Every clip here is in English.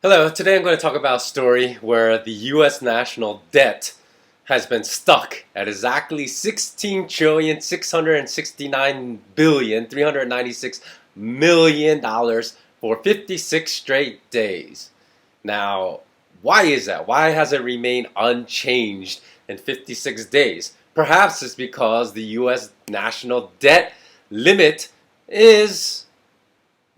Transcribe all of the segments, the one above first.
Hello, today I'm going to talk about a story where the US national debt has been stuck at exactly 16,669,396,000,000 for 56 straight days. Now, why is that? Why has it remained unchanged in 56 days? Perhaps it's because the US national debt limit is,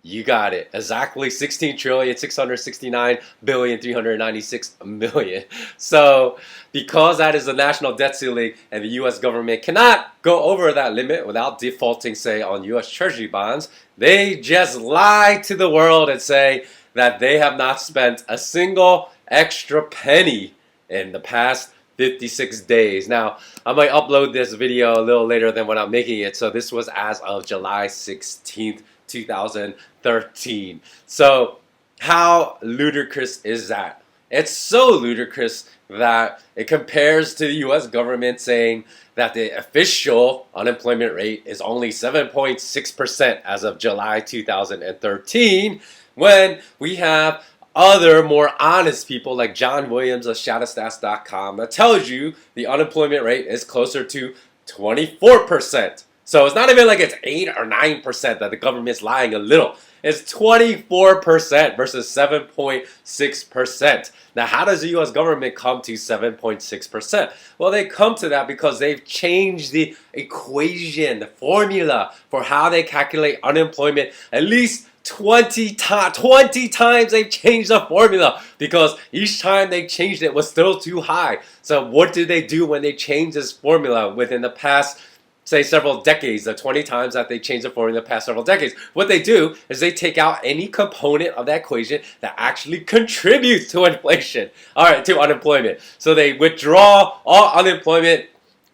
you got it. Exactly 16,669,396,000,000. So, because that is the national debt ceiling and the US government cannot go over that limit without defaulting, say, on US Treasury bonds, they just lie to the world and say that they have not spent a single extra penny in the past 56 days. Now, I might upload this video a little later than when I'm making it. So this was as of July 16th, 2013. So how ludicrous is that? It's so ludicrous that it compares to the US government saying that the official unemployment rate is only 7.6% as of July 2013, when we have other more honest people like John Williams of Shadowstats.com that tells you the unemployment rate is closer to 24%. So it's not even like it's 8 or 9% that the government's lying a little. It's 24% versus 7.6%. Now, how does the US government come to 7.6%? Well, they come to that because they've changed the equation, the formula for how they calculate unemployment at least 20 times they've changed the formula, because each time they changed it was still too high. So what did they do when they changed this formula within the past, say, several decades, the 20 times that they changed the formula in the past several decades? What they do is they take out any component of that equation that actually contributes to inflation, to unemployment. So they withdraw all unemployment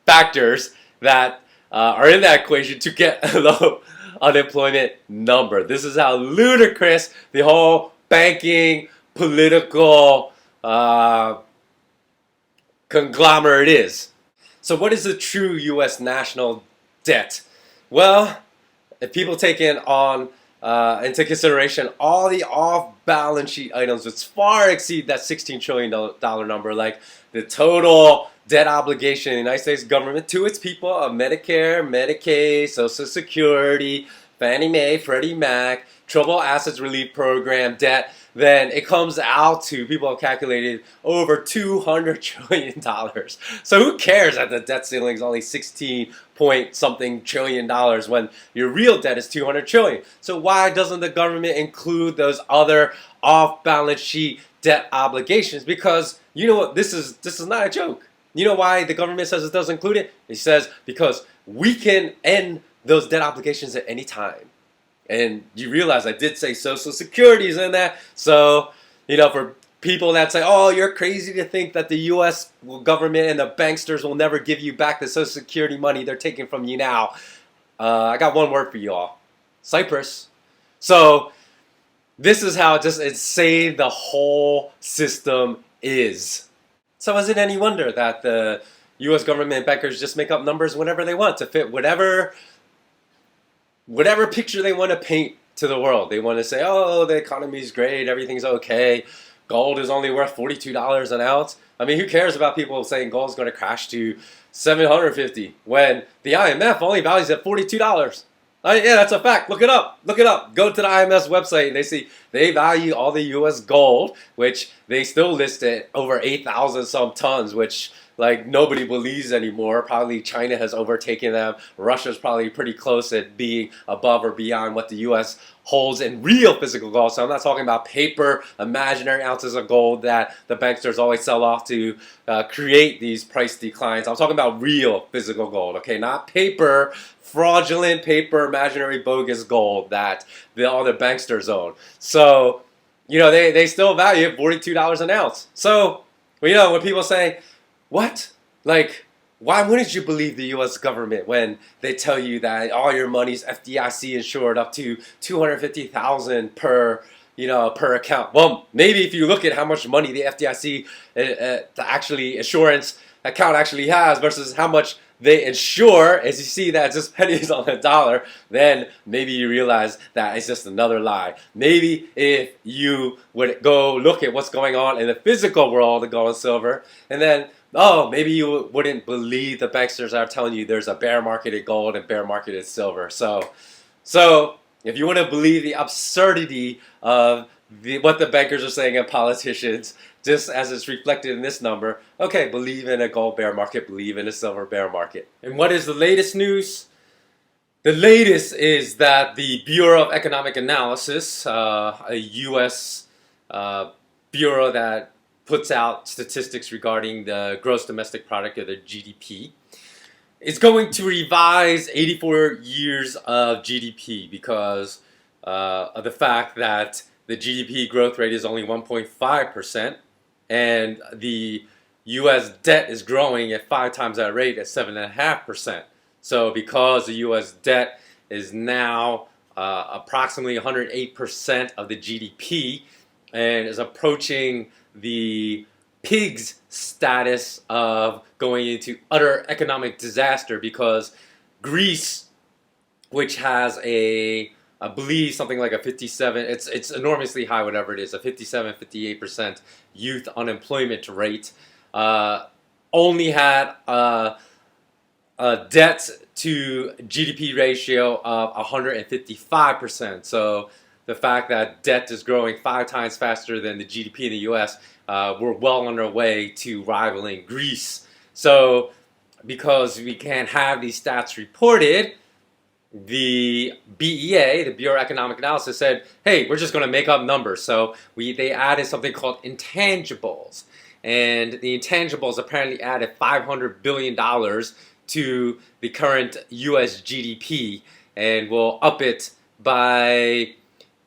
factors that are in that equation to get a low unemployment number. This is how ludicrous the whole banking, political conglomerate is. So what is the true US national debt? Well, if people take into consideration all the off-balance sheet items which far exceed that $16 trillion number, like the total debt obligation in the United States government to its people of Medicare, Medicaid, Social Security, Fannie Mae, Freddie Mac, Troubled Assets Relief Program debt, then it comes out to, people have calculated, over $200 trillion. So who cares that the debt ceiling is only 16 point something trillion dollars when your real debt is 200 trillion? So why doesn't the government include those other off-balance sheet debt obligations? Because you know what, this is not a joke. You know why the government says it doesn't include it? It says because we can end those debt obligations at any time. And you realize I did say Social Security is in that. So, for people that say, oh, you're crazy to think that the U.S. government and the banksters will never give you back the Social Security money they're taking from you now, I got one word for you all: Cyprus. So this is how it's insane the whole system is. So is it any wonder that the U.S. government bankers just make up numbers whenever they want to fit whatever picture they want to paint to the world? They want to say, oh, the economy is great, everything's okay, gold is only worth $42 an ounce. I mean, who cares about people saying gold is going to crash to $750 when the IMF only values at $42? Yeah, that's a fact. Look it up. Look it up. Go to the IMF website and they see they value all the U.S. gold, which they still list at over 8,000 some tons, which nobody believes anymore. Probably China has overtaken them. Russia's probably pretty close at being above or beyond what the U.S. holds in real physical gold. So I'm not talking about paper, imaginary ounces of gold that the banksters always sell off to create these price declines. I'm talking about real physical gold, okay? Not paper, fraudulent paper, imaginary bogus gold that all the banksters own. So, they still value it $42 an ounce. So, when people say, what? Why wouldn't you believe the U.S. government when they tell you that all your money's FDIC insured up to $250,000 per account? Well, maybe if you look at how much money the FDIC insurance account actually has versus how much they ensure, as you see that it's just pennies on the dollar, then maybe you realize that it's just another lie. Maybe if you would go look at what's going on in the physical world of gold and silver, and then, oh, maybe you wouldn't believe the banksters are telling you there's a bear market in gold and bear market in silver. So if you want to believe the absurdity of what the bankers are saying and politicians, just as it's reflected in this number, okay, believe in a gold bear market, believe in a silver bear market. And what is the latest news? The latest is that the Bureau of Economic Analysis, a U.S. bureau that puts out statistics regarding the gross domestic product, or the GDP, is going to revise 84 years of GDP because of the fact that the GDP growth rate is only 1.5%, and the U.S. debt is growing at 5 times that rate at 7.5%. So because the U.S. debt is now approximately 108% of the GDP and is approaching the pig's status of going into utter economic disaster, because Greece, which has I believe something like a 57, it's enormously high, whatever it is, a 57, 58% youth unemployment rate, only had a debt to GDP ratio of 155%. So the fact that debt is growing 5 times faster than the GDP in the U.S., we're well on our way to rivaling Greece. So because we can't have these stats reported, the BEA, the Bureau of Economic Analysis, said, hey, we're just going to make up numbers. So they added something called intangibles. And the intangibles apparently added $500 billion to the current US GDP and will up it by,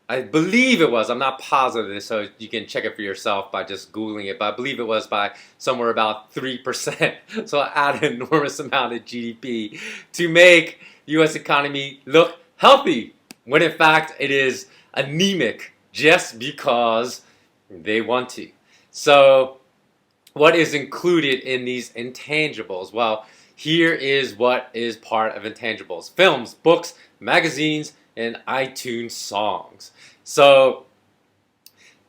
I believe it was, I'm not positive, so you can check it for yourself by just Googling it, but I believe it was by somewhere about 3%. So add an enormous amount of GDP to make U.S. economy look healthy, when in fact it is anemic just because they want to. So what is included in these intangibles? Well, here is what is part of intangibles: films, books, magazines, and iTunes songs. So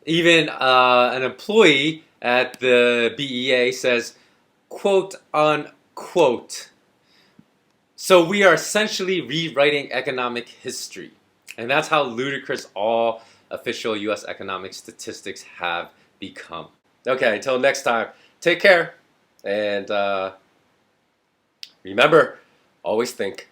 even an employee at the BEA says, quote unquote, so we are essentially rewriting economic history. And that's how ludicrous all official U.S. economic statistics have become. Okay, until next time, take care. And remember, always think